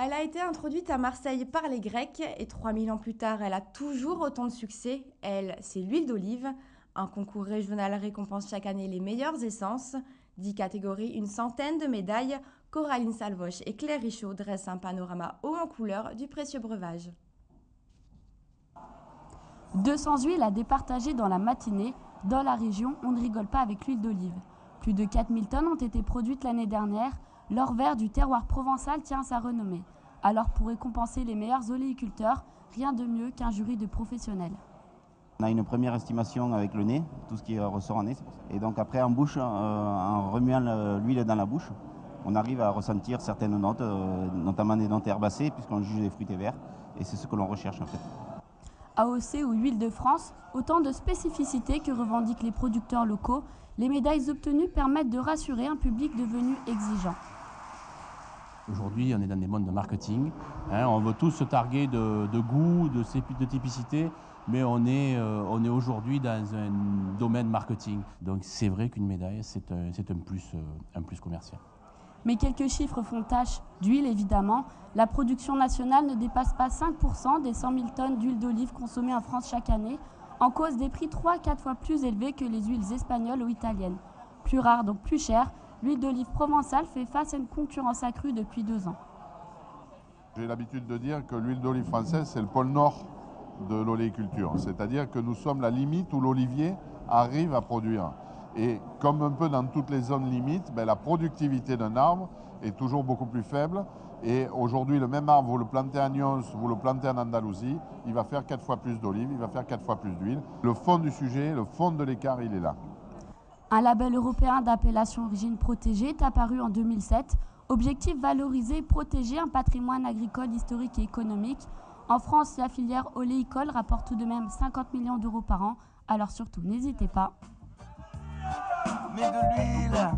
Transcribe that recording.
Elle a été introduite à Marseille par les Grecs et 3000 ans plus tard, elle a toujours autant de succès. Elle, c'est l'huile d'olive. Un concours régional récompense chaque année les meilleures essences. 10 catégories, une centaine de médailles. Coraline Salvoche et Claire Richaud dressent un panorama haut en couleur du précieux breuvage. 200 huiles à départager dans la matinée. Dans la région, on ne rigole pas avec l'huile d'olive. Plus de 4000 tonnes ont été produites l'année dernière. L'or vert du terroir provençal tient sa renommée. Alors pour récompenser les meilleurs oléiculteurs, rien de mieux qu'un jury de professionnels. On a une première estimation avec le nez, tout ce qui ressort en nez. Et donc après en bouche, en remuant l'huile dans la bouche, on arrive à ressentir certaines notes, notamment des notes herbacées, puisqu'on juge les fruits et verts. Et c'est ce que l'on recherche en fait. AOC ou Huile de France, autant de spécificités que revendiquent les producteurs locaux, les médailles obtenues permettent de rassurer un public devenu exigeant. Aujourd'hui, on est dans des mondes de marketing. On veut tous se targuer de goût, de typicité, mais on est aujourd'hui dans un domaine marketing. Donc c'est vrai qu'une médaille, c'est un plus commercial. Mais quelques chiffres font tâche d'huile, évidemment. La production nationale ne dépasse pas 5% des 100 000 tonnes d'huile d'olive consommées en France chaque année, en cause des prix 3 à 4 fois plus élevés que les huiles espagnoles ou italiennes. Plus rare, donc plus cher, l'huile d'olive provençale fait face à une concurrence accrue depuis 2 ans. J'ai l'habitude de dire que l'huile d'olive française, c'est le pôle Nord de l'oléiculture. C'est-à-dire que nous sommes la limite où l'olivier arrive à produire. Et comme un peu dans toutes les zones limites, la productivité d'un arbre est toujours beaucoup plus faible. Et aujourd'hui, le même arbre, vous le plantez à Nyons, vous le plantez en Andalousie, il va faire 4 fois plus d'olive, il va faire 4 fois plus d'huile. Le fond du sujet, le fond de l'écart, il est là. Un label européen d'appellation origine protégée est apparu en 2007. Objectif valoriser et protéger un patrimoine agricole, historique et économique. En France, la filière oléicole rapporte tout de même 50 millions d'euros par an. Alors surtout, n'hésitez pas. Mais de l'huile